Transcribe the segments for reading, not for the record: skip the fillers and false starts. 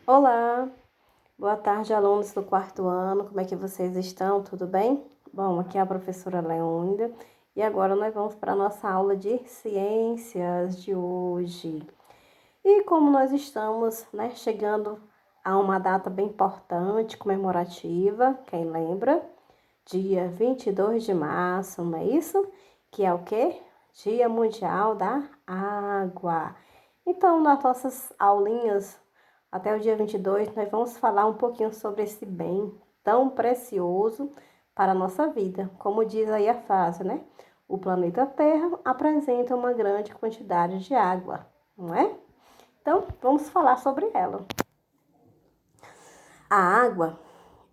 Olá, boa tarde, alunos do quarto ano. Como é que vocês estão? Tudo bem? Bom, aqui é a professora Leônida e agora nós vamos para a nossa aula de ciências de hoje. E como nós estamos, chegando a uma data bem importante, comemorativa, quem lembra? Dia 22 de março, não é isso? Que é o quê? Dia Mundial da Água. Então, nas nossas aulinhas até o dia 22, nós vamos falar um pouquinho sobre esse bem tão precioso para a nossa vida. Como diz aí a frase, né? O planeta Terra apresenta uma grande quantidade de água, não é? Então, vamos falar sobre ela. A água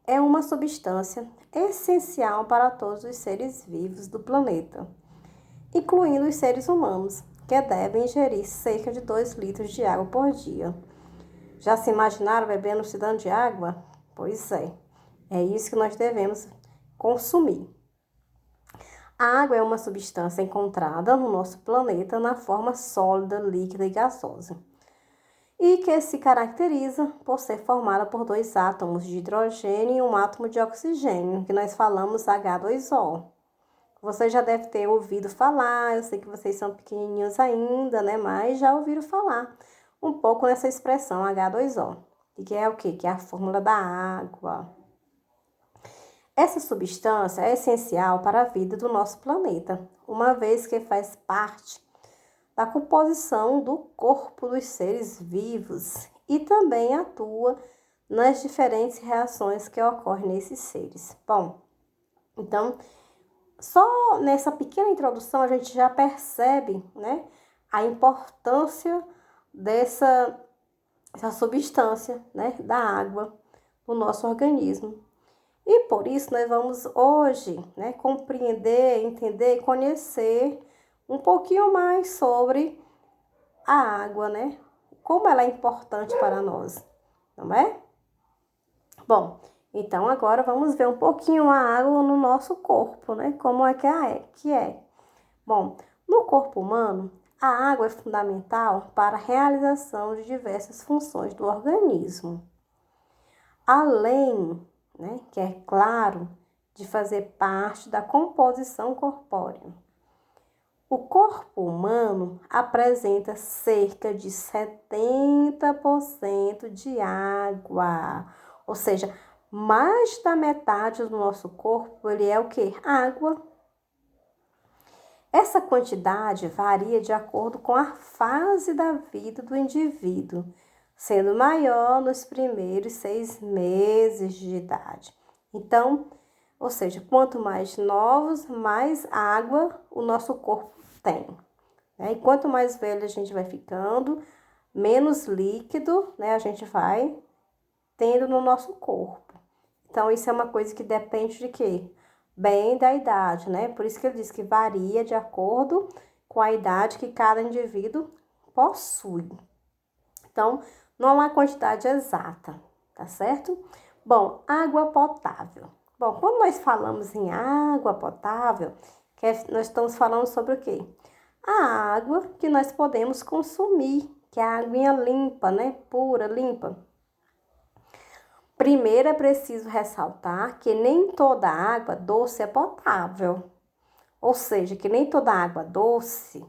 é uma substância essencial para todos os seres vivos do planeta, incluindo os seres humanos, que devem ingerir cerca de 2 litros de água por dia. Já se imaginaram bebendo um cidadão de água? Pois é isso que nós devemos consumir. A água é uma substância encontrada no nosso planeta na forma sólida, líquida e gasosa, e que se caracteriza por ser formada por 2 átomos de hidrogênio e um átomo de oxigênio, que nós falamos H2O. Você já deve ter ouvido falar, eu sei que vocês são pequenininhos ainda, né? Mas já ouviram falar um pouco nessa expressão H2O, que é o quê? Que é a fórmula da água. Essa substância é essencial para a vida do nosso planeta, uma vez que faz parte da composição do corpo dos seres vivos e também atua nas diferentes reações que ocorrem nesses seres. Bom, então, só nessa pequena introdução a gente já percebe, né, a importância dessa substância, né, da água no nosso organismo. E por isso nós vamos hoje, né, compreender, entender e conhecer um pouquinho mais sobre a água, né? Como ela é importante para nós, não é? Bom, então agora vamos ver um pouquinho a água no nosso corpo, né? Como é que é. Bom, no corpo humano, a água é fundamental para a realização de diversas funções do organismo. Além, né, que é claro, de fazer parte da composição corpórea. O corpo humano apresenta cerca de 70% de água, ou seja, mais da metade do nosso corpo ele é o quê? Água. Essa quantidade varia de acordo com a fase da vida do indivíduo, sendo maior nos primeiros 6 meses de idade. Então, ou seja, quanto mais novos, mais água o nosso corpo tem. E quanto mais velho a gente vai ficando, menos líquido, né, a gente vai tendo no nosso corpo. Então, isso é uma coisa que depende de quê? Bem da idade, né? Por isso que ele diz que varia de acordo com a idade que cada indivíduo possui. Então, não há uma quantidade exata, tá certo? Bom, água potável. Bom, quando nós falamos em água potável, nós estamos falando sobre o quê? A água que nós podemos consumir, que é a aguinha limpa, né? Pura, limpa. Primeiro é preciso ressaltar que nem toda água doce é potável. Ou seja, que nem toda água doce,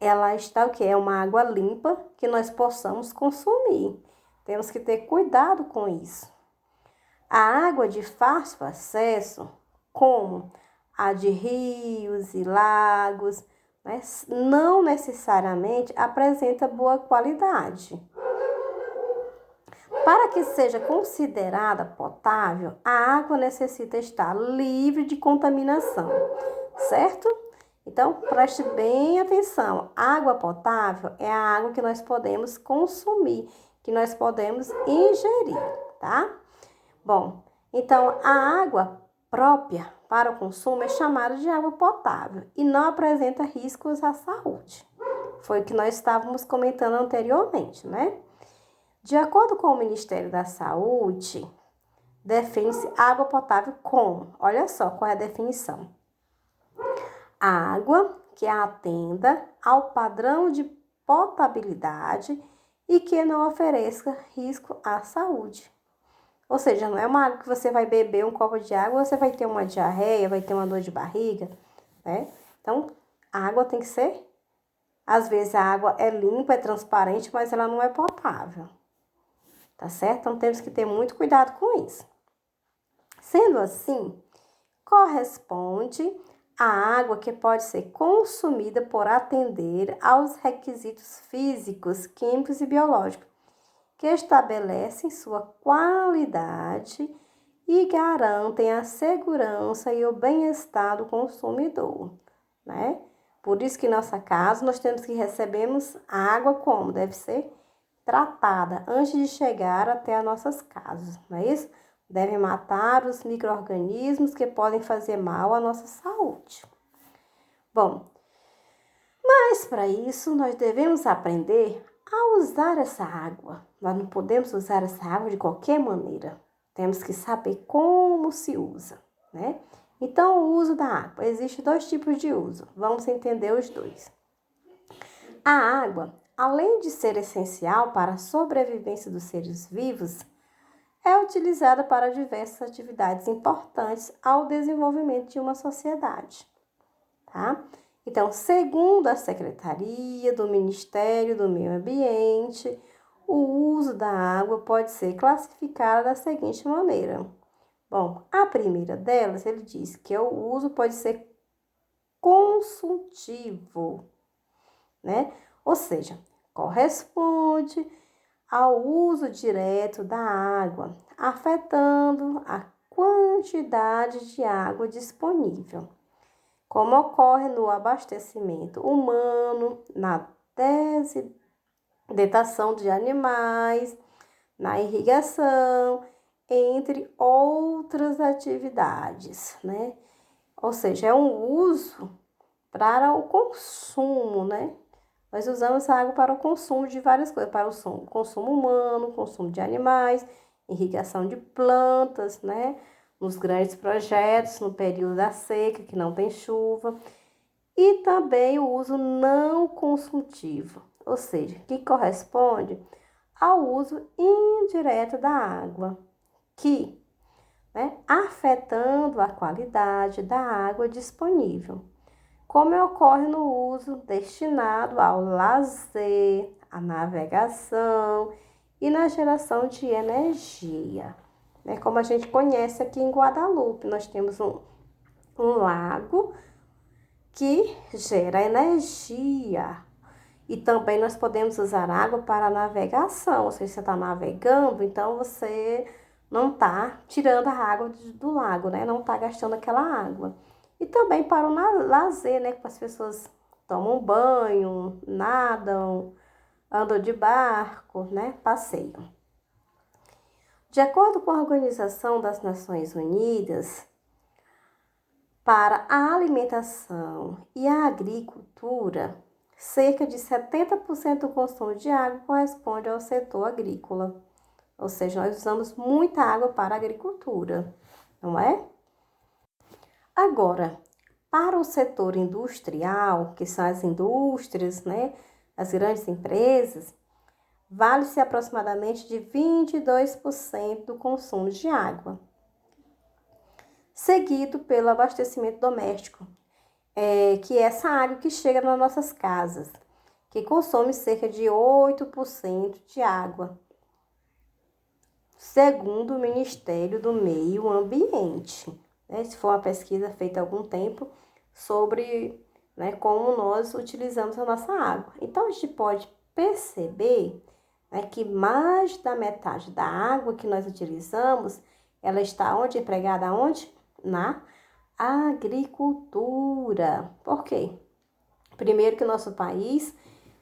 ela está o quê? É uma água limpa que nós possamos consumir. Temos que ter cuidado com isso. A água de fácil acesso, como a de rios e lagos, né, não necessariamente apresenta boa qualidade. Para que seja considerada potável, a água necessita estar livre de contaminação, certo? Então, preste bem atenção. Água potável é a água que nós podemos consumir, que nós podemos ingerir, tá? Bom, então a água própria para o consumo é chamada de água potável e não apresenta riscos à saúde. Foi o que nós estávamos comentando anteriormente, né? De acordo com o Ministério da Saúde, define-se água potável como? Olha só qual é a definição. A água que atenda ao padrão de potabilidade e que não ofereça risco à saúde. Ou seja, não é uma água que você vai beber um copo de água, você vai ter uma diarreia, vai ter uma dor de barriga, né? Então, a água tem que ser, às vezes a água é limpa, é transparente, mas ela não é potável, tá certo? Então, temos que ter muito cuidado com isso. Sendo assim, corresponde à água que pode ser consumida por atender aos requisitos físicos, químicos e biológicos, que estabelecem sua qualidade e garantem a segurança e o bem-estar do consumidor, né? Por isso que em nossa casa nós temos que recebemos água como deve ser tratada antes de chegar até as nossas casas, não é isso? Deve matar os micro-organismos que podem fazer mal à nossa saúde. Bom, mas para isso nós devemos aprender a usar essa água. Nós não podemos usar essa água de qualquer maneira. Temos que saber como se usa, né? Então, o uso da água. Existem dois tipos de uso. Vamos entender os dois. A água, além de ser essencial para a sobrevivência dos seres vivos, é utilizada para diversas atividades importantes ao desenvolvimento de uma sociedade, tá? Então, segundo a Secretaria do Ministério do Meio Ambiente, o uso da água pode ser classificado da seguinte maneira. Bom, a primeira delas, ele diz que o uso pode ser consultivo, né? Ou seja, corresponde ao uso direto da água, afetando a quantidade de água disponível, como ocorre no abastecimento humano, na desidratação de animais, na irrigação, entre outras atividades, né? Ou seja, é um uso para o consumo, né? Nós usamos a água para o consumo de várias coisas, para o consumo humano, consumo de animais, irrigação de plantas, né? Nos grandes projetos, no período da seca, que não tem chuva. E também o uso não consultivo, ou seja, que corresponde ao uso indireto da água, que, né, afetando a qualidade da água disponível, como ocorre no uso destinado ao lazer, à navegação e na geração de energia. Né? Como a gente conhece aqui em Guadalupe, nós temos um lago que gera energia. E também nós podemos usar água para navegação, ou seja, você está navegando, então você não está tirando a água do lago, né? Não está gastando aquela água. E também para o lazer, né? Que as pessoas tomam banho, nadam, andam de barco, né? Passeiam. De acordo com a Organização das Nações Unidas, para a alimentação e a agricultura, cerca de 70% do consumo de água corresponde ao setor agrícola. Ou seja, nós usamos muita água para a agricultura, não é? Agora, para o setor industrial, que são as indústrias, né, as grandes empresas, vale-se aproximadamente de 22% do consumo de água, seguido pelo abastecimento doméstico, que é essa água que chega nas nossas casas, que consome cerca de 8% de água, segundo o Ministério do Meio Ambiente. Se for uma pesquisa feita há algum tempo sobre, né, como nós utilizamos a nossa água. Então, a gente pode perceber, né, que mais da metade da água que nós utilizamos, ela está onde? Empregada onde? Na agricultura. Por quê? Primeiro que o nosso país,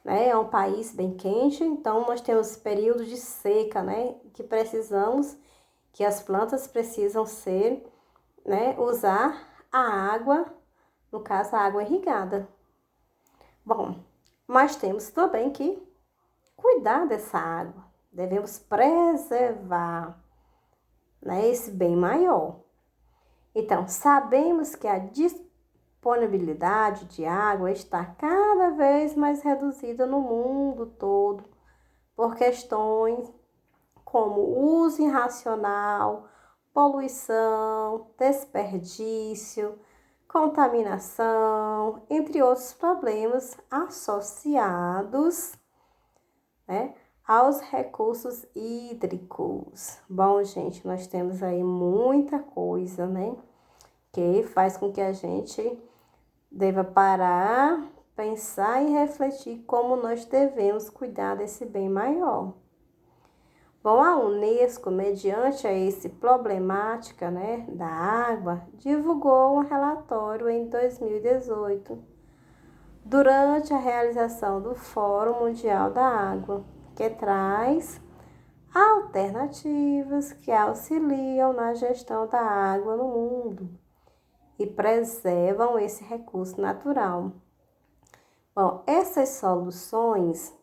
né, é um país bem quente, então nós temos períodos de seca, né, que as plantas precisam ser, né, usar a água, no caso a água irrigada. Bom, mas temos também que cuidar dessa água, devemos preservar, né, esse bem maior. Então, sabemos que a disponibilidade de água está cada vez mais reduzida no mundo todo, por questões como uso irracional, poluição, desperdício, contaminação, entre outros problemas associados, né, aos recursos hídricos. Bom, gente, nós temos aí muita coisa, né, que faz com que a gente deva parar, pensar e refletir como nós devemos cuidar desse bem maior. Bom, a Unesco, mediante a esse problemática, né, da água, divulgou um relatório em 2018, durante a realização do Fórum Mundial da Água, que traz alternativas que auxiliam na gestão da água no mundo e preservam esse recurso natural. Bom, essas soluções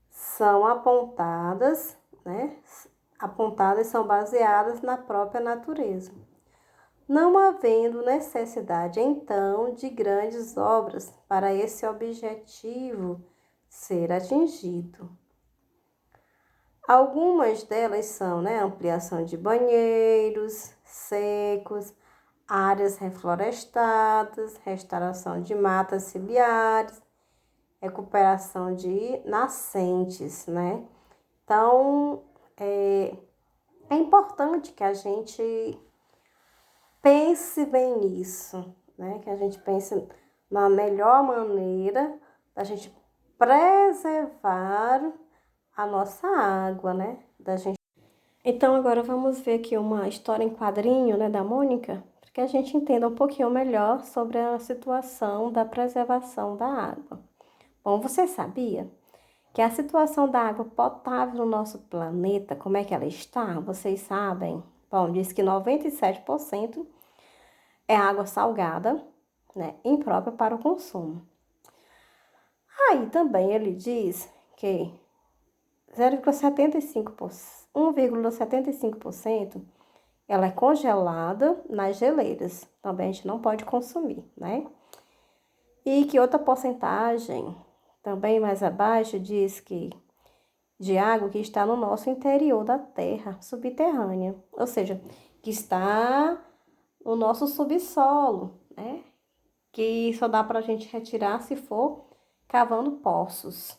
são apontadas, né? Apontadas são baseadas na própria natureza, não havendo necessidade, então, de grandes obras para esse objetivo ser atingido. Algumas delas são, né, ampliação de banheiros secos, áreas reflorestadas, restauração de matas ciliares, recuperação de nascentes, né? Então, é importante que a gente pense bem nisso, né? Que a gente pense na melhor maneira da gente preservar a nossa água, né? Da gente. Então, agora vamos ver aqui uma história em quadrinho, né, da Mônica, para que a gente entenda um pouquinho melhor sobre a situação da preservação da água. Bom, você sabia que a situação da água potável no nosso planeta, como é que ela está? Vocês sabem? Bom, diz que 97% é água salgada, né, imprópria para o consumo. Aí também ele diz que 1,75% ela é congelada nas geleiras. Também a gente não pode consumir, né? E que outra porcentagem, também mais abaixo, diz que de água que está no nosso interior da terra subterrânea, ou seja, que está no nosso subsolo, né? Que só dá para a gente retirar se for cavando poços.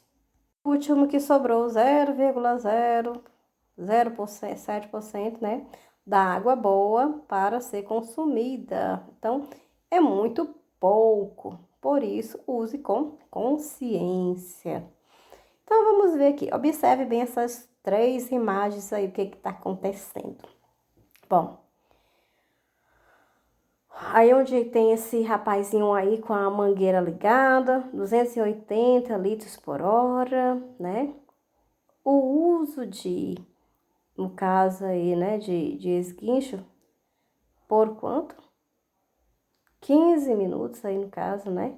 O último que sobrou 0,07%, né, da água boa para ser consumida. Então, é muito pouco. Por isso, use com consciência. Então, vamos ver aqui. Observe bem essas 3 imagens aí, o que está acontecendo. Bom, aí onde tem esse rapazinho aí com a mangueira ligada, 280 litros por hora, né? O uso no caso aí, né, de esguincho, por quanto? 15 minutos aí no caso, né?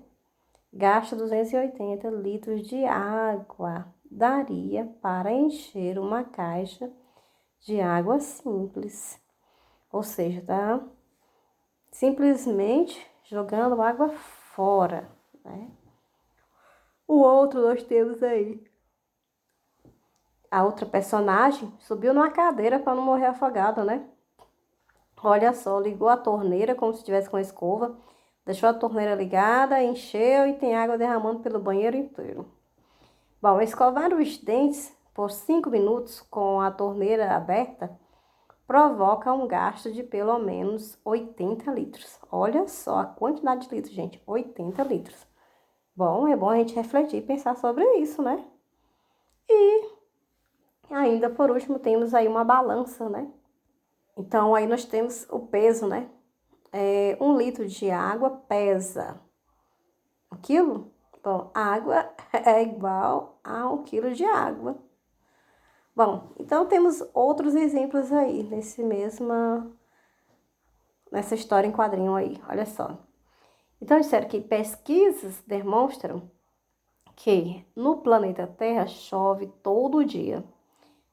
Gasta 280 litros de água. Daria para encher uma caixa de água simples. Ou seja, tá simplesmente jogando água fora, né? O outro nós temos aí. A outra personagem subiu numa cadeira para não morrer afogada, né? Olha só, ligou a torneira como se estivesse com a escova, deixou a torneira ligada, encheu e tem água derramando pelo banheiro inteiro. Bom, escovar os dentes por 5 minutos com a torneira aberta provoca um gasto de pelo menos 80 litros. Olha só a quantidade de litros, gente, 80 litros. Bom, é bom a gente refletir e pensar sobre isso, né? E ainda por último temos aí uma balança, né? Então aí nós temos o peso, né? 1 litro de água pesa 1 quilo? Bom, água é igual a 1 quilo de água. Bom, então temos outros exemplos aí nessa história em quadrinho aí, olha só. Então disseram que pesquisas demonstram que no planeta Terra chove todo dia,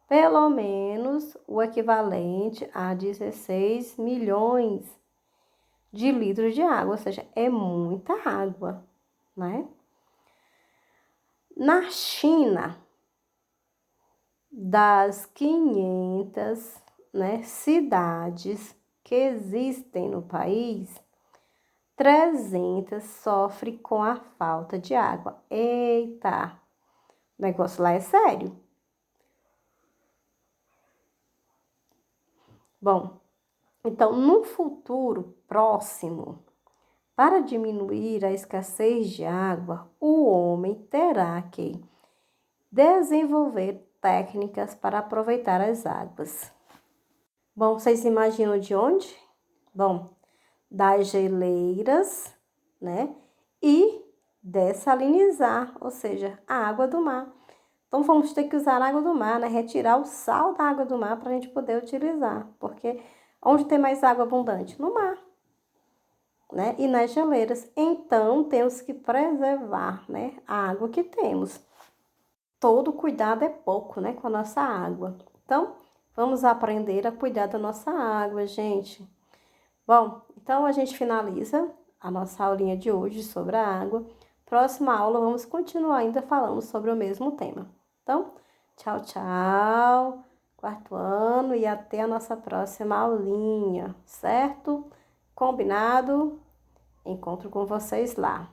pelo menos o equivalente a 16 milhões de litros de água, ou seja, é muita água, né? Na China, das 500, né, cidades que existem no país, 300 sofrem com a falta de água. Eita, o negócio lá é sério. Bom, então, no futuro próximo, para diminuir a escassez de água, o homem terá que desenvolver técnicas para aproveitar as águas. Bom, vocês imaginam de onde? Bom, das geleiras, né? E dessalinizar, ou seja, a água do mar. Então, vamos ter que usar a água do mar, né? Retirar o sal da água do mar para a gente poder utilizar. Porque onde tem mais água abundante? No mar, né? E nas geleiras. Então, temos que preservar, né, a água que temos. Todo cuidado é pouco, né, com a nossa água. Então, vamos aprender a cuidar da nossa água, gente. Bom, então a gente finaliza a nossa aulinha de hoje sobre a água. Próxima aula, vamos continuar ainda falando sobre o mesmo tema. Então, tchau, tchau, quarto ano, e até a nossa próxima aulinha, certo? Combinado? Encontro com vocês lá.